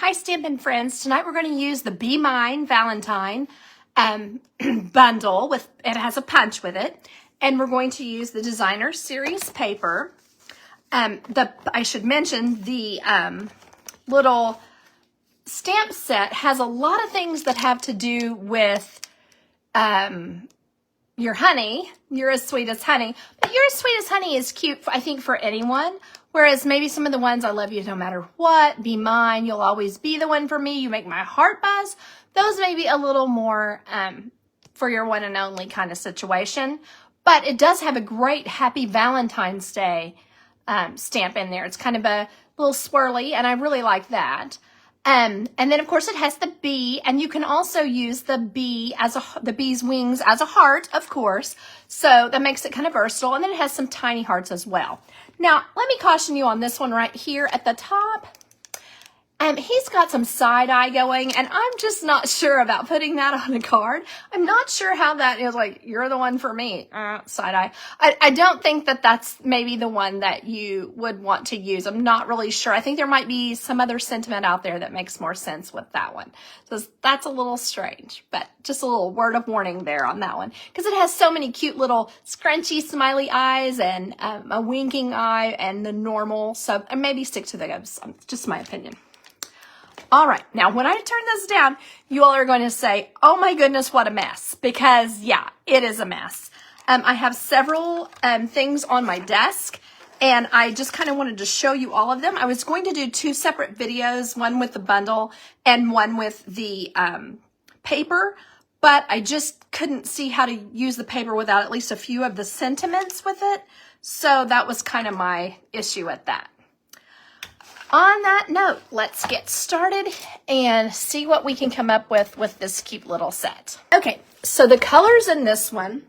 Hi Stampin' friends, tonight we're going to use the Be Mine Valentine bundle. It has a punch with it, and we're going to use the designer series paper. I should mention the little stamp set has a lot of things that have to do with your honey. You're as sweet as honey, but you're as sweet as honey is cute, I think, for anyone. Whereas maybe some of the ones, I love you no matter what, be mine, you'll always be the one for me, you make my heart buzz. Those may be a little more for your one and only kind of situation. But it does have a great Happy Valentine's Day stamp in there. It's kind of a little swirly, and I really like that. And then, of course, it has the bee, and you can also use the bee the bee's wings as a heart, of course. So that makes it kind of versatile. And then it has some tiny hearts as well. Now, let me caution you on this one right here at the top. He's got some side eye going, and I'm just not sure about putting that on a card. I'm not sure how that is like, you're the one for me, side eye. I don't think that that's maybe the one that you would want to use. I'm not really sure. I think there might be some other sentiment out there that makes more sense with that one. So that's a little strange, but just a little word of warning there on that one. Because it has so many cute little scrunchy smiley eyes and a winking eye and the normal. So maybe stick to those. Just my opinion. All right, now when I turn this down, you all are going to say, oh my goodness, what a mess. Because yeah, it is a mess. I have several things on my desk, and I just kind of wanted to show you all of them. I was going to do two separate videos, one with the bundle and one with the paper, but I just couldn't see how to use the paper without at least a few of the sentiments with it. So that was kind of my issue with that. On that note, let's get started and see what we can come up with this cute little set. Okay, so the colors in this one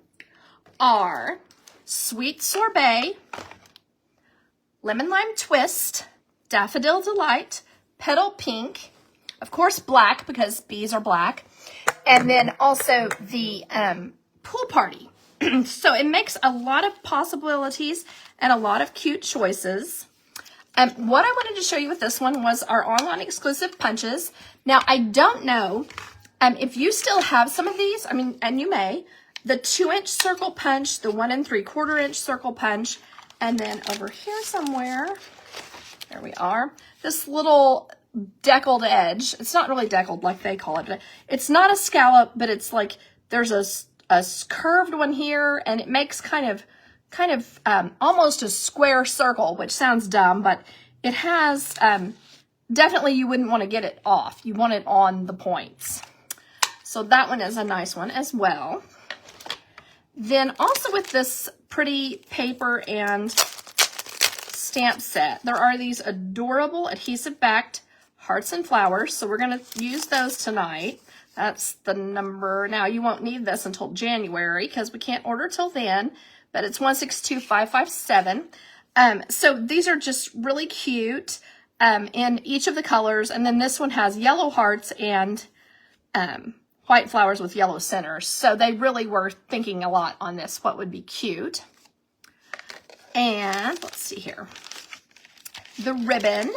are Sweet Sorbet, Lemon Lime Twist, Daffodil Delight, Petal Pink, of course black because bees are black, and then also the Pool Party. So it makes a lot of possibilities and a lot of cute choices. What I wanted to show you with this one was our online exclusive punches. Now, I don't know if you still have some of these. I mean, and you may. The 2-inch circle punch, the 1 3/4-inch circle punch, and then over here somewhere, there we are, this little deckled edge. It's not really deckled like they call it. It's not a scallop, but it's like there's a curved one here, and it makes kind of almost a square circle, which sounds dumb, but it has, definitely you wouldn't want to get it off. You want it on the points. So that one is a nice one as well. Then also with this pretty paper and stamp set, there are these adorable adhesive backed hearts and flowers. So we're going to use those tonight. That's the number. Now you won't need this until January because we can't order till then. But it's 162557. So these are just really cute in each of the colors. And then this one has yellow hearts and white flowers with yellow centers. So they really were thinking a lot on this, what would be cute. And let's see here. The ribbon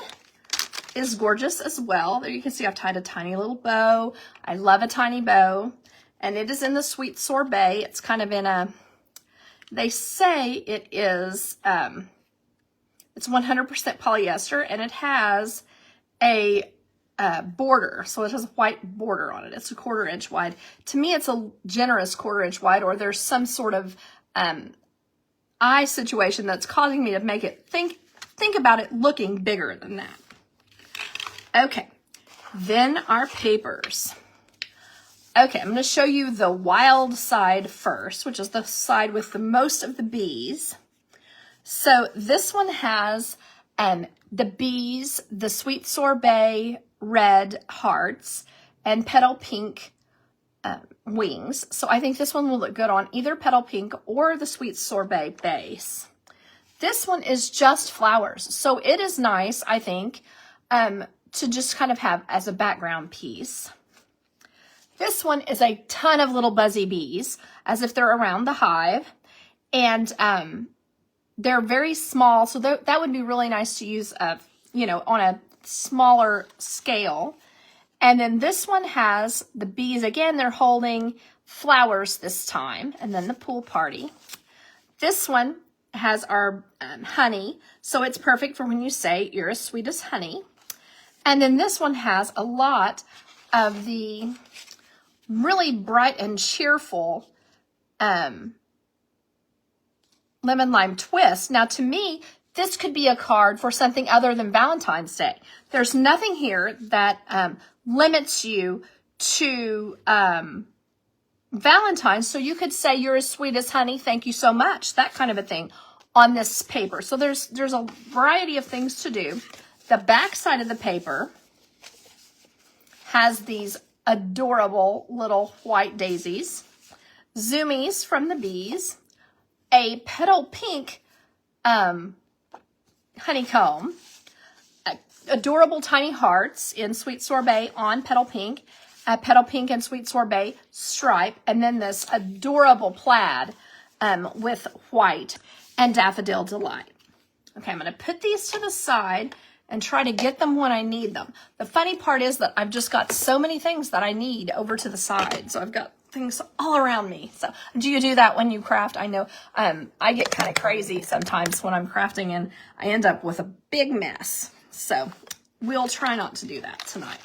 is gorgeous as well. There you can see I've tied a tiny little bow. I love a tiny bow. And it is in the Sweet Sorbet. It's kind of in a... They say it is, it's 100% polyester, and it has a border. So it has a white border on it. It's a 1/4 inch wide. To me, it's a generous 1/4 inch wide, or there's some sort of eye situation that's causing me to make it think about it looking bigger than that. Okay, then our papers. Okay, I'm going to show you the wild side first, which is the side with the most of the bees. So this one has the bees, the Sweet Sorbet red hearts, and Petal Pink wings. So I think this one will look good on either Petal Pink or the Sweet Sorbet base. This one is just flowers. So it is nice, I think, to just kind of have as a background piece. This one is a ton of little buzzy bees, as if they're around the hive, and they're very small, so that would be really nice to use, on a smaller scale. And then this one has the bees. Again, they're holding flowers this time. And then the pool party. This one has our honey. So it's perfect for when you say you're as sweet as honey. And then this one has a lot of the really bright and cheerful lemon lime twist. Now, to me, this could be a card for something other than Valentine's Day. There's nothing here that limits you to Valentine's. So you could say you're as sweet as honey. Thank you so much. That kind of a thing on this paper. So there's a variety of things to do. The back side of the paper has these adorable little white daisies, zoomies from the bees, a petal pink honeycomb, adorable tiny hearts in Sweet Sorbet on petal pink and Sweet Sorbet stripe, and then this adorable plaid with white and Daffodil Delight. Okay, I'm going to put these to the side and try to get them when I need them. The funny part is that I've just got so many things that I need over to the side. So I've got things all around me. So do you do that when you craft? I know I get kind of crazy sometimes when I'm crafting and I end up with a big mess. So we'll try not to do that tonight.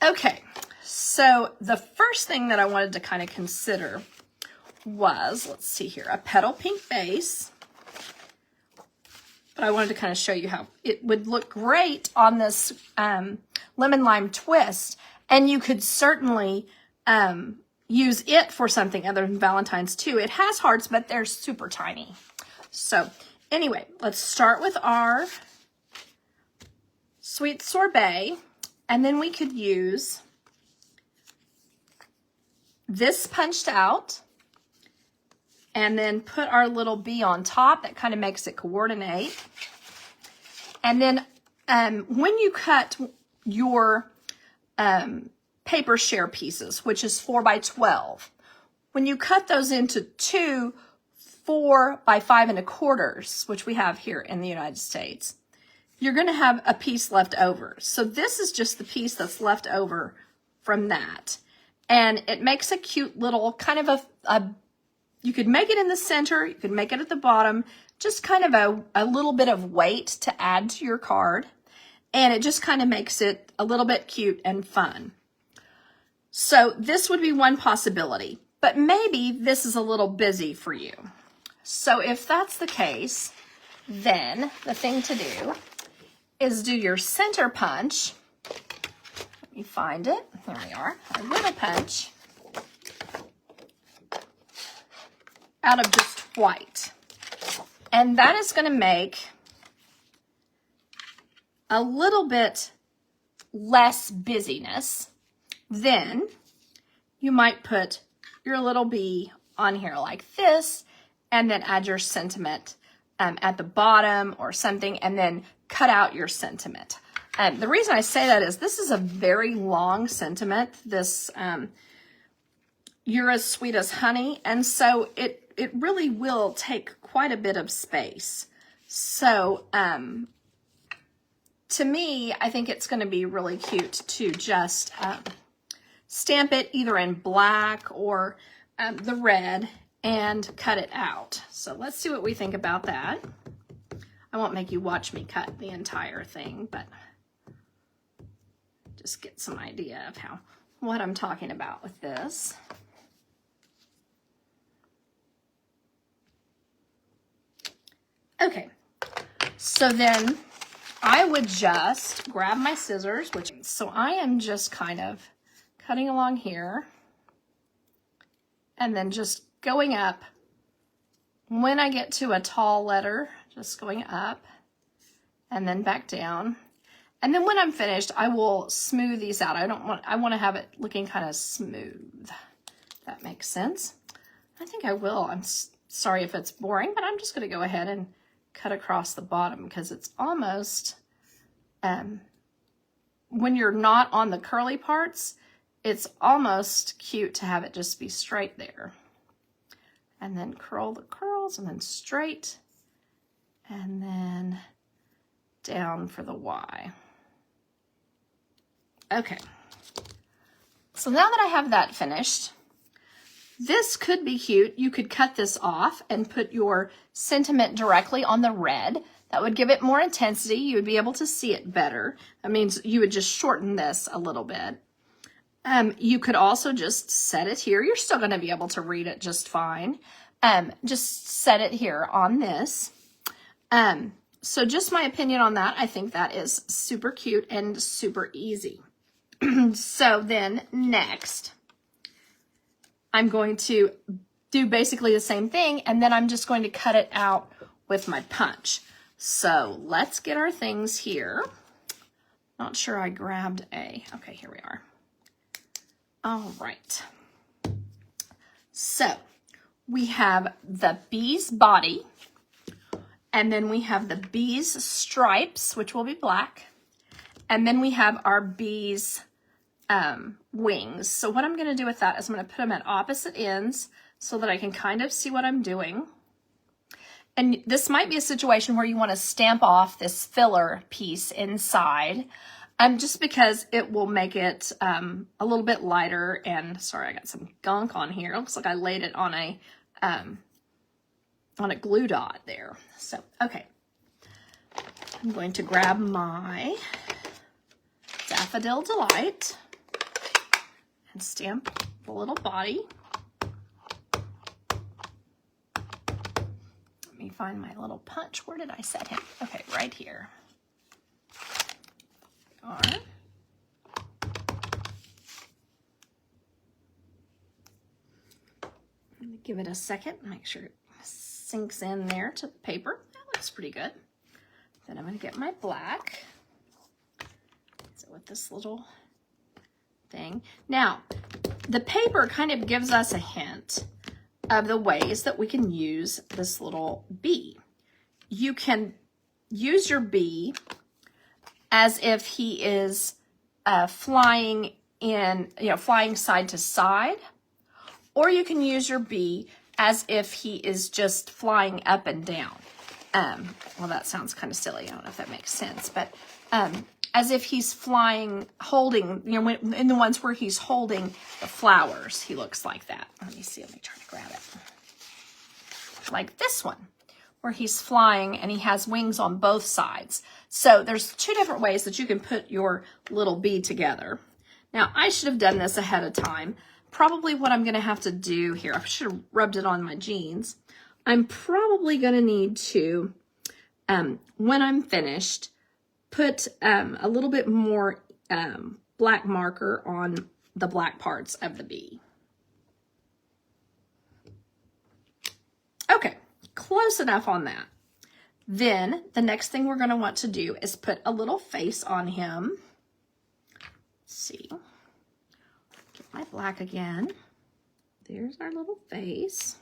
Okay, so the first thing that I wanted to kind of consider was, let's see here, a petal pink base. But I wanted to kind of show you how it would look great on this lemon lime twist. And you could certainly use it for something other than Valentine's too. It has hearts, but they're super tiny. So anyway, let's start with our Sweet Sorbet. And then we could use this punched out. And then put our little bee on top. That kind of makes it coordinate. And then when you cut your paper share pieces, which is 4 by 12, when you cut those into 2 4 by 5 1/4, which we have here in the United States, you're going to have a piece left over. So this is just the piece that's left over from that. And it makes a cute little kind of you could make it in the center, you could make it at the bottom, just kind of a little bit of weight to add to your card. And it just kind of makes it a little bit cute and fun. So this would be one possibility, but maybe this is a little busy for you. So if that's the case, then the thing to do is do your center punch. Let me find it. There we are, a little punch. Out of just white. And that is going to make a little bit less busyness. Then you might put your little bee on here like this, and then add your sentiment at the bottom or something, and then cut out your sentiment. The reason I say that is this is a very long sentiment, this you're as sweet as honey, and so it really will take quite a bit of space. So to me, I think it's going to be really cute to just stamp it either in black or the red and cut it out. So let's see what we think about that. I won't make you watch me cut the entire thing, but just get some idea of what I'm talking about with this. Okay, so then I would just grab my scissors, so I am just kind of cutting along here and then just going up. When I get to a tall letter, just going up and then back down. And then when I'm finished, I will smooth these out. I want to have it looking kind of smooth. That makes sense. I think I will. I'm sorry if it's boring, but I'm just going to go ahead and cut across the bottom because it's almost, when you're not on the curly parts, it's almost cute to have it just be straight there. And then curl the curls and then straight and then down for the Y. Okay. So now that I have that finished, this could be cute. You could cut this off and put your sentiment directly on the red. That would give it more intensity. You would be able to see it better. That means you would just shorten this a little bit. You could also just set it here. You're still going to be able to read it just fine. Just set it here on this. So just my opinion on that. I think that is super cute and super easy. So then next, I'm going to do basically the same thing, and then I'm just going to cut it out with my punch. So let's get our things here. Not sure I grabbed okay, here we are. All right. So we have the bee's body, and then we have the bee's stripes, which will be black, and then we have our bee's wings. So what I'm going to do with that is I'm going to put them at opposite ends so that I can kind of see what I'm doing. And this might be a situation where you want to stamp off this filler piece inside, just because it will make it a little bit lighter. And sorry, I got some gunk on here. It looks like I laid it on a glue dot there. So, okay. I'm going to grab my Daffodil Delight and stamp the little body. Let me find my little punch. Where did I set him? Okay, right here. Let me give it a second, make sure it sinks in there to the paper. That looks pretty good. Then I'm going to get my black. So with this little thing. Now, the paper kind of gives us a hint of the ways that we can use this little bee. You can use your bee as if he is flying side to side, or you can use your bee as if he is just flying up and down. Well, that sounds kind of silly. I don't know if that makes sense, but as if he's flying, holding, in the ones where he's holding the flowers, he looks like that. Let me see, let me try to grab it. Like this one, where he's flying and he has wings on both sides. So there's two different ways that you can put your little bee together. Now, I should have done this ahead of time. Probably what I'm going to have to do here, I should have rubbed it on my jeans. I'm probably going to need to, when I'm finished, put a little bit more black marker on the black parts of the bee. Okay, close enough on that. Then the next thing we're going to want to do is put a little face on him. Let's see. Get my black again. There's our little face.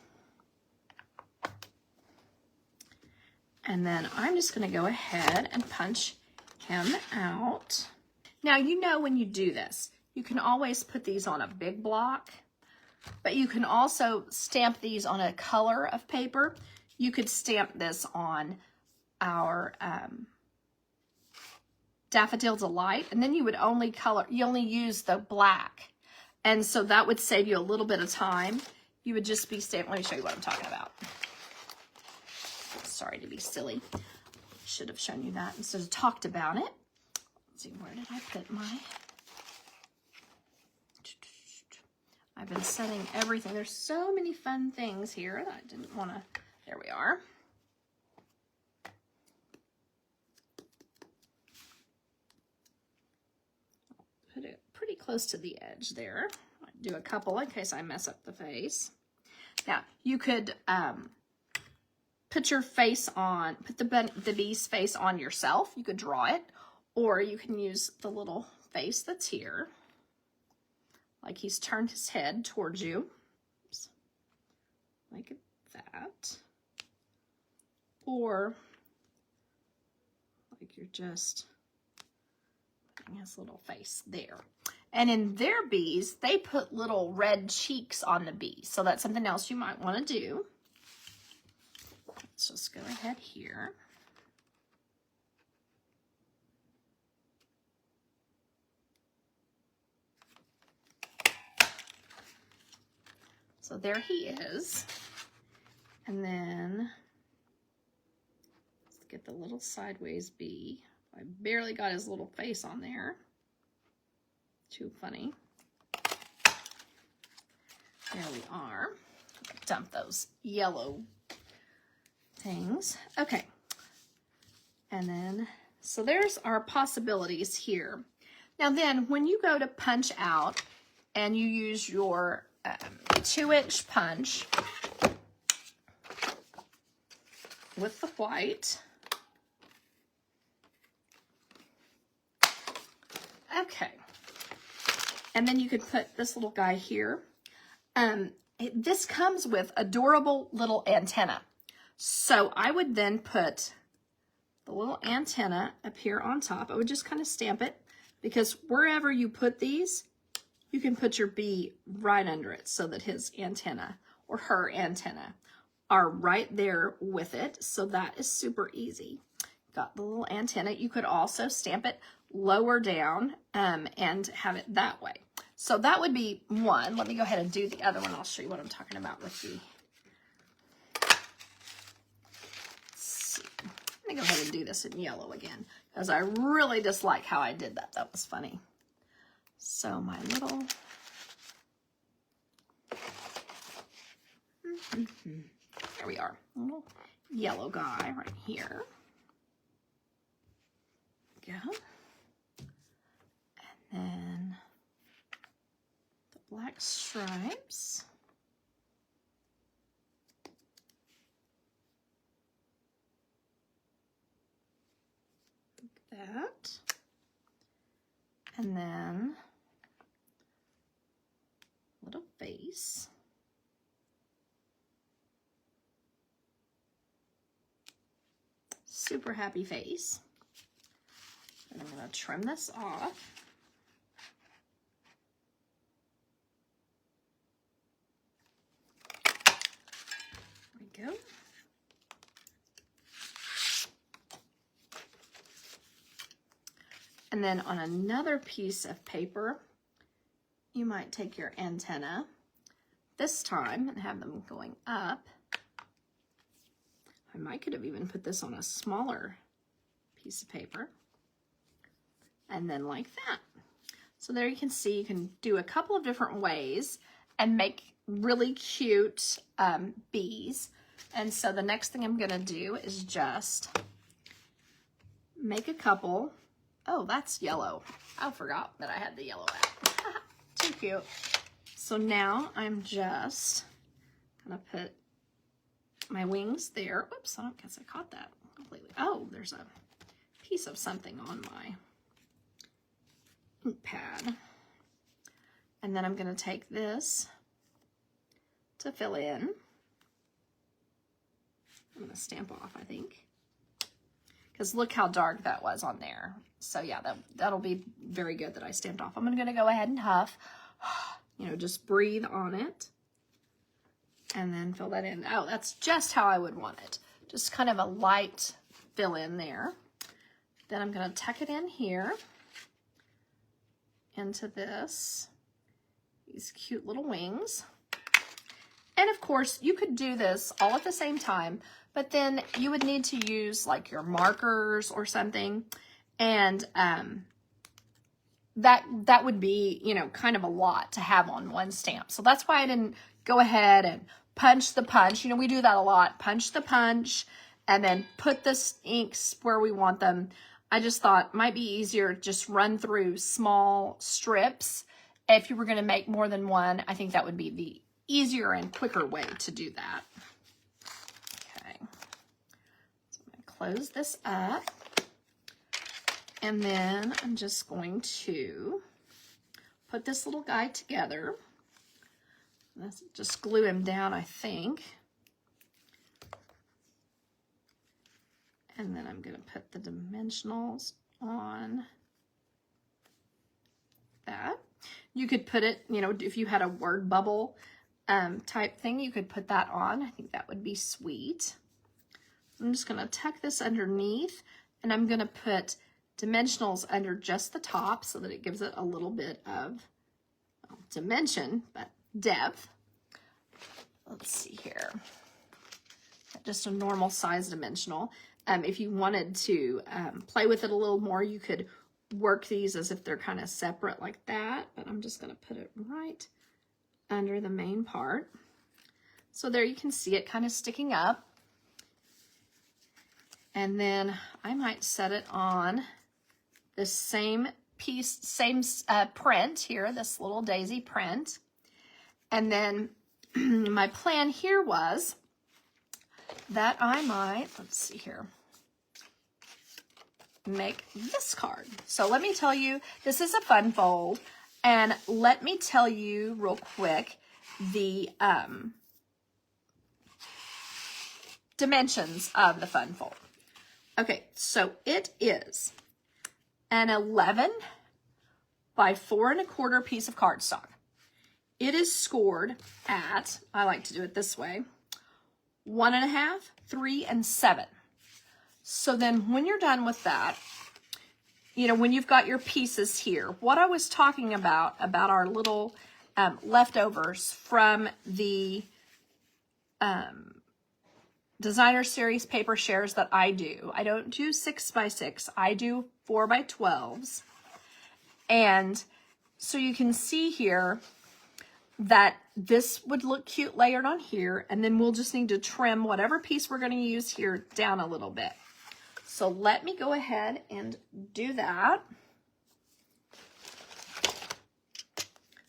And then I'm just going to go ahead and punch him out. Now, when you do this, you can always put these on a big block, but you can also stamp these on a color of paper. You could stamp this on our Daffodil Delight, and then you would only use the black. And so that would save you a little bit of time. You would just be stamping. Let me show you what I'm talking about. Sorry to be silly. Should have shown you that instead of talked about it. Let's see, where did I put my... I've been setting everything. There's so many fun things here that I didn't want to... There we are. Put it pretty close to the edge there. I'll do a couple in case I mess up the face. Now, you could put your face on, put the bee's face on yourself. You could draw it, or you can use the little face that's here. Like he's turned his head towards you. Oops. Like that. Or like you're just putting his little face there. And in their bees, they put little red cheeks on the bee. So that's something else you might want to do. Let's just go ahead here. So there he is. And then let's get the little sideways bee. I barely got his little face on there. Too funny. There we are. Dump those yellow things. Okay. And then, so there's our possibilities here. Now then, when you go to punch out and you use your 2-inch punch with the white. Okay. And then you could put this little guy here. This comes with adorable little antenna. So I would then put the little antenna up here on top. I would just kind of stamp it, because wherever you put these, you can put your bee right under it so that his antenna or her antenna are right there with it. So that is super easy. Got the little antenna. You could also stamp it lower down and have it that way. So that would be one. Let me go ahead and do the other one. I'll show you what I'm talking about with the... Let's see. Let me go ahead and do this in yellow again, because I really dislike how I did that. That was funny. So my little... There we are. Little yellow guy right here. Go. And then the black stripes. Like that. And then little face. Super happy face. And I'm going to trim this off. There we go. And then on another piece of paper, you might take your antenna this time and have them going up. I could have even put this on a smaller piece of paper. And then like that. So there you can see, you can do a couple of different ways and make really cute bees. And so the next thing I'm gonna do is just make a couple. Oh, that's yellow. I forgot that I had the yellow out. Too cute. So now I'm just gonna put my wings there. Oops, I don't guess I caught that completely. Oh, there's a piece of something on my ink pad. And then I'm going to take this to fill in. I'm going to stamp off, I think. Because look how dark that was on there. So yeah, that'll be very good that I stamped off. I'm going to go ahead and huff. You know, just breathe on it. And then fill that in. Oh, that's just how I would want it. Just kind of a light fill in there. Then I'm going to tuck it in here into these cute little wings. And of course, you could do this all at the same time, but then you would need to use like your markers or something. And that would be, you know, kind of a lot to have on one stamp. So that's why I didn't go ahead and punch the punch. You know, we do that a lot. Punch the punch and then put the inks where we want them. I just thought it might be easier just run through small strips. If you were going to make more than one, I think that would be the easier and quicker way to do that. Okay. So I'm going to close this up. And then I'm just going to put this little guy together. Let's just glue him down, I think. And then I'm going to put the dimensionals on that. You could put it, you know, if you had a word bubble type thing, you could put that on. I think that would be sweet. I'm just going to tuck this underneath, and I'm going to put dimensionals under just the top so that it gives it a little bit of, well, dimension, but depth. let's see here, just a normal size dimensional. If you wanted to play with it a little more, you could work these as if they're kind of separate like that, but I'm just going to put it right under the main part. So there you can see it kind of sticking up. And then I might set it on the same piece, same print here, this little daisy print. And then my plan here was that I might, let's see here, make this card. So let me tell you, this is a fun fold, and let me tell you real quick the dimensions of the fun fold. Okay, so it is an 11 by 4 1/4 piece of cardstock. It is scored at, I like to do it this way, 1 1/2, 3, and 7. So then when you're done with that, you know, when you've got your pieces here, what I was talking about our little leftovers from the designer series paper shares that I do. I don't do 6 by 6. I do 4 by 12s. And so you can see here that this would look cute layered on here, and then we'll just need to trim whatever piece we're going to use here down a little bit. So let me go ahead and do that.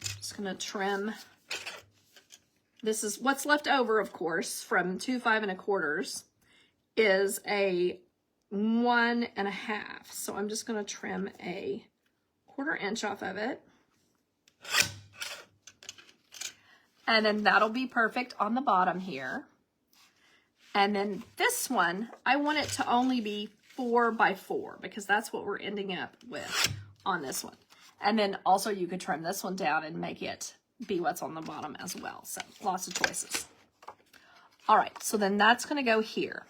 Just going to trim. This is what's left over, of course, from 2 5 1/4 is a 1 1/2. So I'm just going to trim a 1/4 inch off of it. And then that'll be perfect on the bottom here. And then this one, I want it to only be 4 by 4 because that's what we're ending up with on this one. And then also you could trim this one down and make it be what's on the bottom as well. So lots of choices. All right, so then that's going to go here.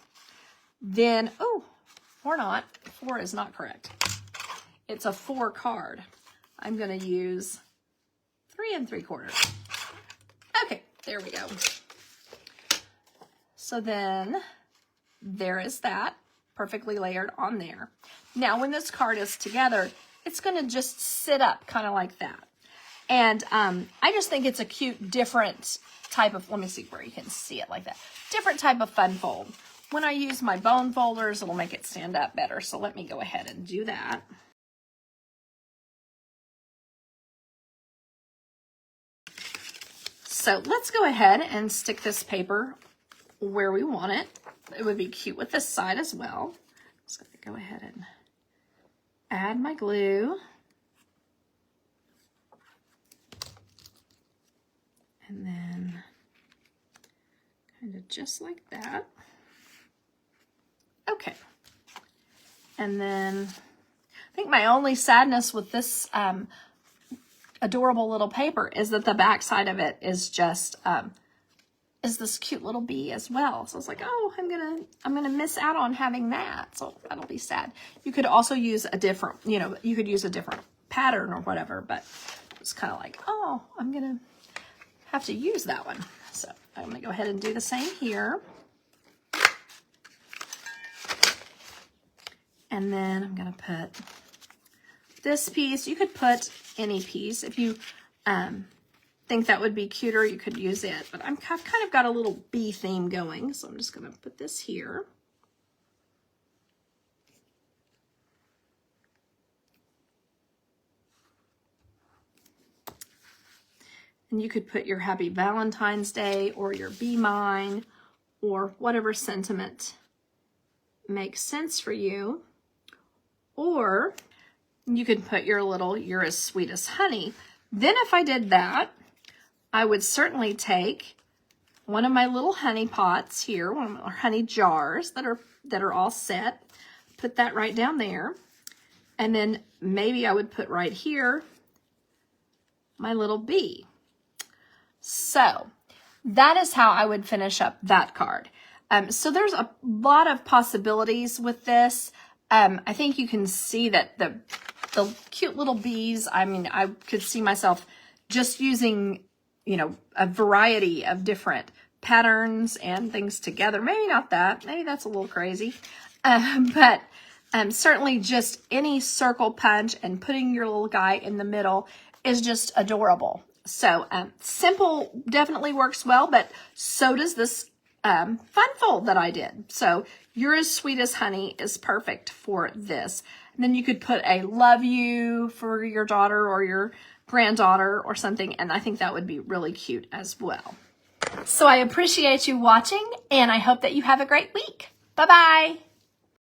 Then, oh, or not. 4 is not correct. It's a 4 card. I'm going to use 3 3/4. Okay, there we go. So then there is that, perfectly layered on there. Now when this card is together, it's going to just sit up kind of like that. And I just think it's a cute, different type of, let me see where you can see it like that. Different type of fun fold. When I use my bone folders, it'll make it stand up better. So let me go ahead and do that. So let's go ahead and stick this paper where we want it. It would be cute with this side as well. Just going to go ahead and add my glue. And then kind of just like that. Okay. And then I think my only sadness with this adorable little paper is that the back side of it is just is this cute little bee as well. So I was like, oh, I'm gonna miss out on having that. So that'll be sad. You could also use a different, you know, you could use a different pattern or whatever, but it's kind of like, oh, I'm gonna have to use that one. So I'm gonna go ahead and do the same here. And then I'm gonna put this piece. You could put any piece. If you think that would be cuter, you could use it. But I've kind of got a little bee theme going, so I'm just gonna put this here. And you could put your Happy Valentine's Day or your Be Mine or whatever sentiment makes sense for you. Or you could put your little You're as Sweet as Honey. Then if I did that, I would certainly take one of my little honey pots here, one of my honey jars that are all set, put that right down there. And then maybe I would put right here my little bee. So that is how I would finish up that card. So there's a lot of possibilities with this. I think you can see that the cute little bees, I mean, I could see myself just using, you know, a variety of different patterns and things together. Maybe not that. Maybe that's a little crazy. But certainly just any circle punch and putting your little guy in the middle is just adorable. So simple definitely works well, but so does this fun fold that I did. So You're as Sweet as Honey is perfect for this. And then you could put a love you for your daughter or your granddaughter or something, and I think that would be really cute as well. So I appreciate you watching, and I hope that you have a great week. Bye-bye.